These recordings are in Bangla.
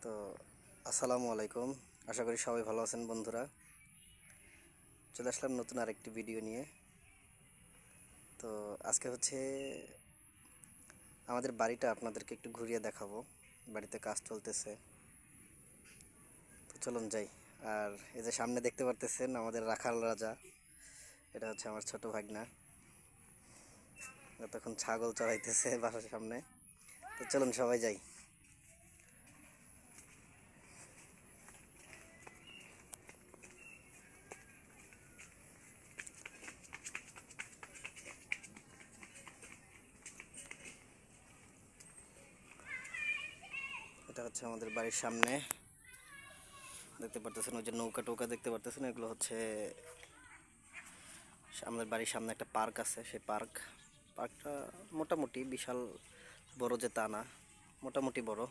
তো আসসালামু আলাইকুম, আশা করি সবাই ভালো আছেন বন্ধুরা। চলে আসলাম নতুন আরেকটি ভিডিও নিয়ে। তো আজকে হচ্ছে আমাদের বাড়িটা আপনাদেরকে একটু ঘুরিয়ে দেখাবো। বাড়িতে কাজ চলতেছে, তো চলুন যাই। আর এই যে সামনে দেখতে পারতেছেন আমাদের রাখাল রাজা, এটা হচ্ছে আমার ছোট ভাগনা। তখন ছাগল চড়াইতেছে বাসার সামনে। তো চলুন সবাই যাই। এটা হচ্ছে আমাদের বাড়ির সামনে, দেখতে পারতেছেন ওই যে নৌকা টৌকা দেখতে পারতেছেন, এগুলো হচ্ছে আমাদের বাড়ির সামনে একটা পার্ক আছে। সেই পার্কটা মোটামুটি বিশাল বড় যে তা না, মোটামুটি বড়।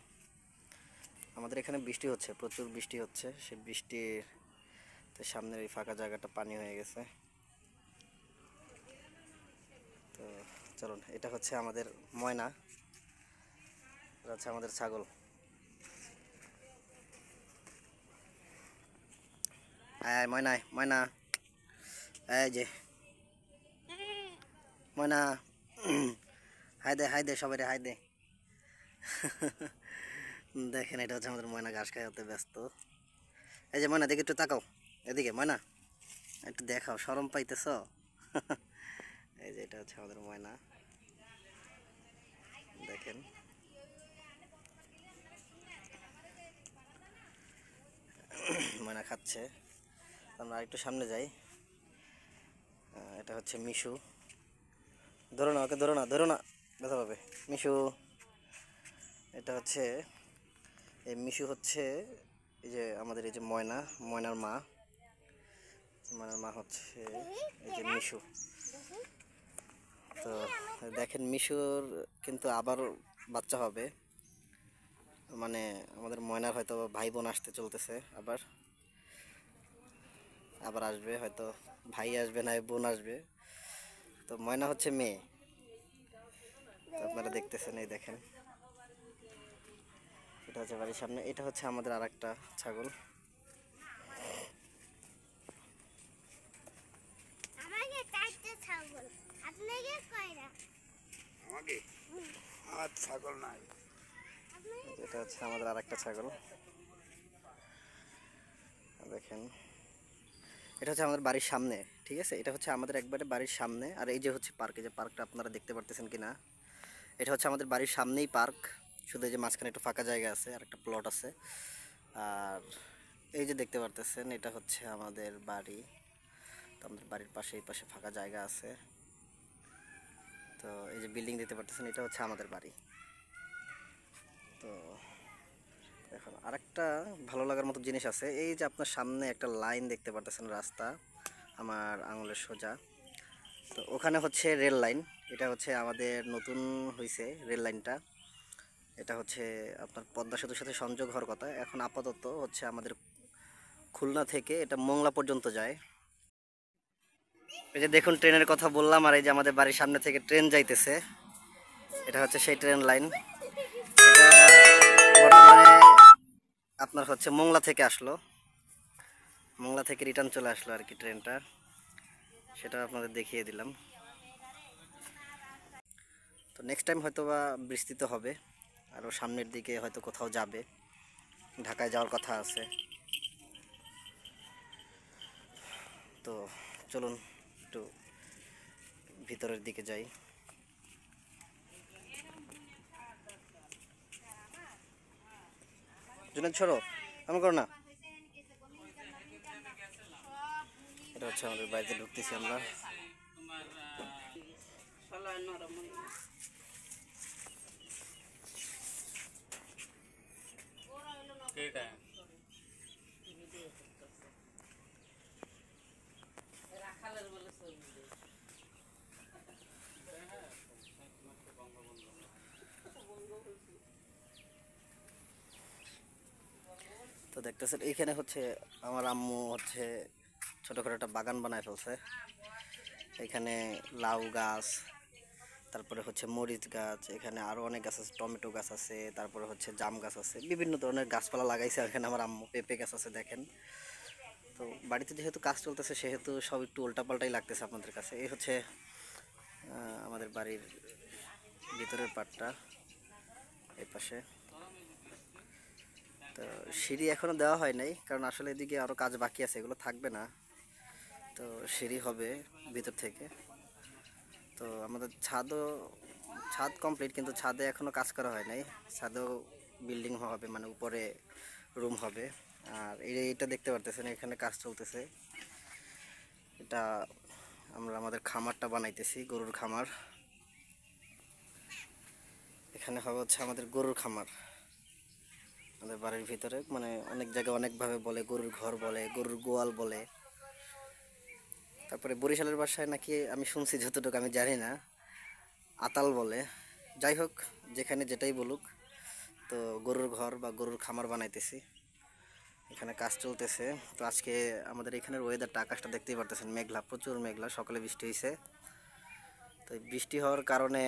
আমাদের এখানে বৃষ্টি হচ্ছে, প্রচুর বৃষ্টি হচ্ছে। সেই বৃষ্টির সামনের এই ফাঁকা জায়গাটা পানি হয়ে গেছে। তো চলুন, এটা হচ্ছে আমাদের ময়না, এটা হচ্ছে আমাদের ছাগল। আয় ময়না, ময়না, এই যে ময়না, হাই দে হাই দে সবাই রে, হাই দে। দেখেন, এটা হচ্ছে আমাদের ময়না, ঘাস খাওয়াতে ব্যস্ত। এই যে ময়না, দেখে একটু তাকাও এদিকে, ময়না একটু দেখাও, শরম পাইতেছ? এই যে এটা হচ্ছে আমাদের ময়না, দেখেন। ময়না খাচ্ছে। আমরা একটু সামনে যাই। এটা হচ্ছে মিশু, ধরো না ওকে, ধরো না, ধরো না, ব্যথা পাবে। মিশু, এটা হচ্ছে এই মিশু হচ্ছে এই যে আমাদের এই যে ময়নার মা। ময়নার মা হচ্ছে এই যে মিশু। তো দেখেন, মিশুর কিন্তু আবার বাচ্চা হবে, মানে আমাদের ময়নার হয়তো ভাই বোন আসতে চলতেছে, আবার আবার আসবে, হয়তো ভাই আসবে না বোন আসবে। তো ময়না হচ্ছে মেয়ে, তো আপনারা দেখতেছেন, এই দেখেন, এটা হচ্ছে বাড়ির সামনে। এটা হচ্ছে আমাদের আর একটা ছাগল। এটা হচ্ছে আমাদের আর একটা ছাগল, দেখেন। এটা হচ্ছে আমাদের বাড়ির সামনে, ঠিক আছে, এটা হচ্ছে আমাদের একবারে বাড়ির সামনে। আর এই যে হচ্ছে পার্ক, এই যে পার্কটা আপনারা দেখতে পারতেছেন কিনা, এটা হচ্ছে আমাদের বাড়ির সামনেই পার্ক। শুধু এই যে মাঝখানে একটু ফাঁকা জায়গা আছে, আর একটা প্লট আছে। আর এই যে দেখতে পারতেছেন, এটা হচ্ছে আমাদের বাড়ি। তো আমাদের বাড়ির পাশে, এই পাশে ফাঁকা জায়গা আছে। তো এই যে বিল্ডিং দেখতে পারতেছেন, এটা হচ্ছে আমাদের বাড়ি। তো এখন আরেকটা ভালো লাগার মতো জিনিস আছে, এই যে আপনার সামনে একটা লাইন দেখতে পারতেছেন, রাস্তা আমার আঙুলের সোজা। তো ওখানে হচ্ছে রেল লাইন, এটা হচ্ছে আমাদের নতুন হয়েছে রেল লাইনটা। এটা হচ্ছে আপনার পদ্মা সেতুর সাথে সংযোগ হওয়ার কথা। এখন আপাতত হচ্ছে আমাদের খুলনা থেকে এটা মোংলা পর্যন্ত যায়। এই যে দেখুন, ট্রেনের কথা বললাম, আর এই যে আমাদের বাড়ির সামনে থেকে ট্রেন যাইতেছে, এটা হচ্ছে সেই ট্রেন লাইন। এটা বর্তমানে আপনার হচ্ছে মোংলা থেকে আসলো, মোংলা থেকে রিটার্ন চলে আসলো আর কি ট্রেনটা, সেটা আপনাদের দেখিয়ে দিলাম। তো নেক্সট টাইম হয়তো বা বৃষ্টিতে হবে, আরও সামনের দিকে হয়তো কোথাও যাবে, ঢাকায় যাওয়ার কথা আছে। তো চলুন একটু ভিতরের দিকে যাই। জুনেদ সরো, এমন করো না। এটা হচ্ছে আমাদের বাড়িতে ঢুকতেছি আমরা। তো দেখতেছেন, এইখানে হচ্ছে আমার আম্মু হচ্ছে ছোটো করে একটা বাগান বানায় ফেলছে। এখানে লাউ গাছ, তারপরে হচ্ছে মরিচ গাছ, এখানে আরও অনেক গাছ আছে, টমেটো গাছ আছে, তারপরে হচ্ছে জাম গাছ আছে, বিভিন্ন ধরনের গাছপালা লাগাইছে এখানে আমার আম্মু। পেঁপে গাছ আছে দেখেন। তো বাড়িতে যেহেতু কাজ চলতেছে সেহেতু সব একটু উল্টাপাল্টাই লাগতেছে আপনাদের কাছে। এই হচ্ছে আমাদের বাড়ির ভিতরের পাটটা, এই পাশে। তো সিঁড়ি এখনও দেওয়া হয় নাই, কারণ আসলে এদিকে আরও কাজ বাকি আছে, এগুলো থাকবে না। তো সিঁড়ি হবে ভিতর থেকে। তো আমাদের ছাদ কমপ্লিট, কিন্তু ছাদে এখনও কাজ করা হয় নাই। ছাদেও বিল্ডিং হবে, মানে উপরে রুম হবে। আর এইটা দেখতে পারতেছেন, এখানে কাজ চলতেছে। এটা আমরা আমাদের খামারটা বানাইতেছি, গরুর খামার। এখানে হবে হচ্ছে আমাদের গরুর খামার আমাদের বাড়ির ভিতরে। মানে অনেক জায়গায় অনেকভাবে বলে, গরুর ঘর বলে, গরুর গোয়াল বলে। তারপরে বরিশালের ভাষায় নাকি আমি শুনছি, যতটুকু আমি জানি না, আতাল বলে। যাই হোক, যেখানে যেটাই বলুক, তো গরুর ঘর বা গরুর খামার বানাইতেছি, এখানে কাজ চলতেছে। তো আজকে আমাদের এখানের ওয়েদারটা, আকাশটা দেখতেই পারতেছেন, মেঘলা, প্রচুর মেঘলা। সকালে বৃষ্টি হয়েছে। তো বৃষ্টি হওয়ার কারণে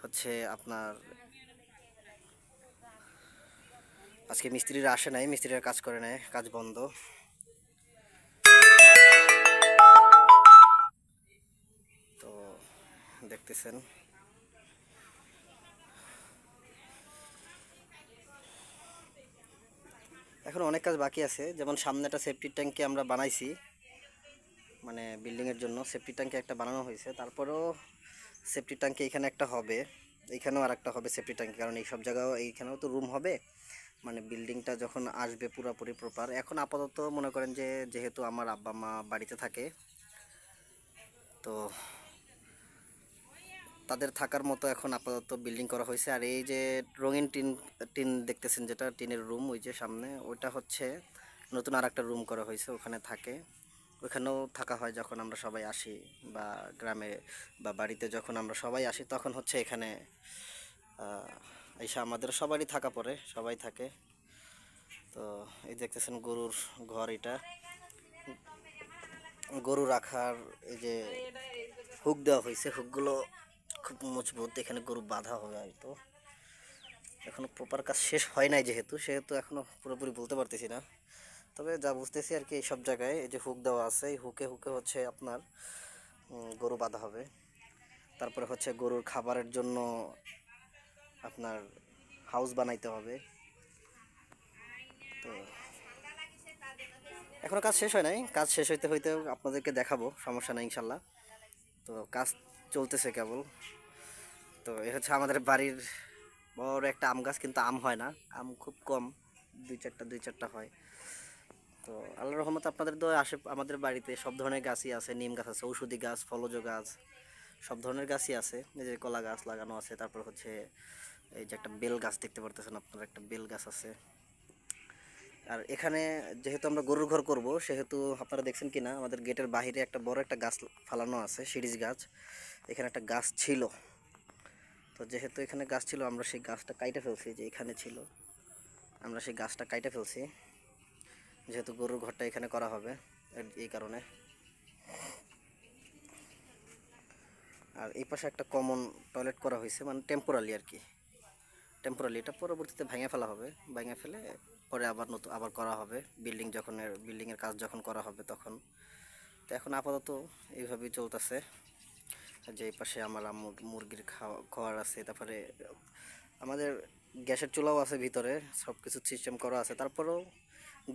হচ্ছে আপনার আজকে মিস্ত্রিরা আসে নাই, মিস্ত্রিরা কাজ করে নাই, কাজ বন্ধ। তো দেখতেছেন, এখন অনেক কাজ বাকি আছে। যেমন সামনে একটা সেফটি ট্যাঙ্কি আমরা বানাইছি, মানে বিল্ডিংয়ের জন্য সেফটি ট্যাঙ্কি একটা বানানো হয়েছে। তারপরেও সেফটি ট্যাঙ্কি এখানে একটা হবে, এইখানেও আর একটা হবে সেফটি ট্যাঙ্কি, কারণ এই সব জায়গাও এইখানেও তো রুম হবে। মানে বিল্ডিংটা যখন আসবে পুরোপুরি প্রপার। এখন আপাতত মনে করেন যে, যেহেতু আমার আব্বা মা বাড়িতে থাকে, তো তাদের থাকার মতো এখন আপাতত বিল্ডিং করা হয়েছে। আর এই যে রঙিন টিন টিন দেখতেছেন, যেটা টিনের রুম, ওই যে সামনে ওইটা হচ্ছে নতুন আর একটা রুম করা হয়েছে, ওখানে থাকে। ওখানেও থাকা হয় যখন আমরা সবাই আসি, বা গ্রামে বা বাড়িতে যখন আমরা সবাই আসি, তখন হচ্ছে এখানে এসে আমাদের সবারই থাকা পড়ে, সবাই থাকে। তো এই দেখতেছেন গরুর ঘর, এটা গরু রাখার এই যে হুক দেওয়া হয়েছে, হুকগুলো খুব মজবুত। এখানে গরু বাঁধা হবে হয়তো, এখনো প্রপার কাজ শেষ হয় নাই, সেহেতু এখনো পুরোপুরি বলতে পারতেছি না। তবে যা বুঝতেছি আর কি, এই সব জায়গায় এই যে হুক দেওয়া আছে, এই হুকে হুকে হচ্ছে আপনার গরু বাঁধা হবে। তারপরে হচ্ছে গরুর খাবারের জন্য আপনার হাউস বানাইতে হবে। তো এখনো কাজ শেষ হয় নাই, কাজ শেষ হইতে হইতে আপনাদেরকে দেখাবো, সমস্যা নাই ইনশাল্লাহ। তো কাজ চলতেছে কেবল। তো এ হচ্ছে আমাদের বাড়ির বড় একটা আম গাছ, কিন্তু আম হয় না, আম খুব কম, দুই চারটা হয়। তো আল্লাহর রহমতে আপনাদের তো আমাদের বাড়িতে সব ধরনের গাছই আছে। নিম গাছ আছে, ঔষধি গাছ, ফলজ গাছ, সব ধরনের গাছই আছে। এই যে কলা গাছ লাগানো আছে, তারপর হচ্ছে এই যে একটা বেল গাছ দেখতে পারতেছেন আপনারা, একটা বেল গাছ আছে। আর এখানে যেহেতু আমরা গরুর ঘর করব, সেহেতু আপনারা দেখছেন কিনা, আমাদের গেটের বাইরে একটা বড় একটা গাছ ফালানো আছে, সিরিজ গাছ। এখানে একটা গাছ ছিল, তো যেহেতু এখানে গাছ ছিল, আমরা সেই গাছটা কাইটে ফেলছি। যে এখানে ছিল, আমরা সেই গাছটা কাইটে ফেলছি, যেহেতু গরুর ঘরটা এখানে করা হবে, এই কারণে। আর এই পাশে একটা কমন টয়লেট করা হয়েছে, মানে টেম্পোরালি আর কি, টেম্পোরালি। এটা পরবর্তীতে ভেঙে ফেলা হবে, ভেঙে ফেলে পরে আবার করা হবে, বিল্ডিংয়ের কাজ যখন করা হবে তখন। তো এখন আপাতত এইভাবেই চলতেছে। যে এই পাশে আমার মুরগির খাওয়ার আছে, তারপরে আমাদের গ্যাসের চুলাও আছে ভিতরে, সব কিছু সিস্টেম করা আছে। তারপরেও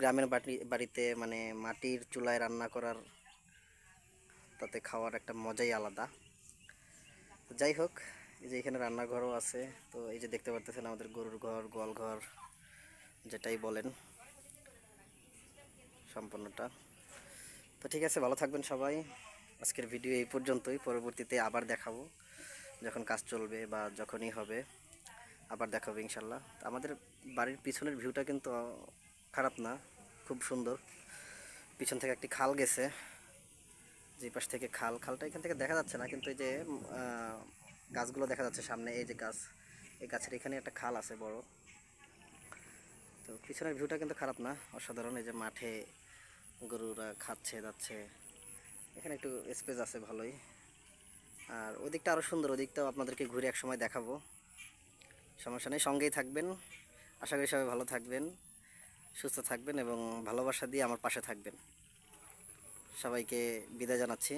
গ্রামের বাড়িতে মানে মাটির চুলায় রান্না করার, তাতে খাওয়ার একটা মজাই আলাদা। যাই হোক, এই যে এখানে রান্নাঘরও আছে। তো এই যে দেখতে পারতেছেন আমাদের গরুর ঘর, গোয়াল ঘর, যেটাই বলেন, সম্পূর্ণটা। তো ঠিক আছে, ভালো থাকবেন সবাই। আজকের ভিডিও এই পর্যন্তই, পরবর্তীতে আবার দেখাবো, যখন কাজ চলবে বা যখনই হবে আবার দেখাবো ইনশাল্লাহ। আমাদের বাড়ির পিছনের ভিউটা কিন্তু খারাপ না, খুব সুন্দর। পিছন থেকে একটি খাল গেছে, যে পাশ থেকে খালটা এখান থেকে দেখা যাচ্ছে না, কিন্তু এই যে গাছগুলো দেখা যাচ্ছে সামনে, এই যে গাছ, এই গাছের এখানে একটা খাল আছে বড়। তো পিছনের ভিউটা কিন্তু খারাপ না, অসাধারণ। এই যে মাঠে গরুরা খাচ্ছে যাচ্ছে, এখানে একটু স্পেস আছে ভালোই। আর ওদিকটা আরও সুন্দর, ওদিকটাও আপনাদেরকে ঘুরে এক সময় দেখাবো। সমস্যা নেই, সঙ্গেই থাকবেন। আশা করি সবাই ভালো থাকবেন, সুস্থ থাকবেন এবং ভালোবাসা দিয়ে আমার পাশে থাকবেন। সবাইকে বিদায় জানাচ্ছি।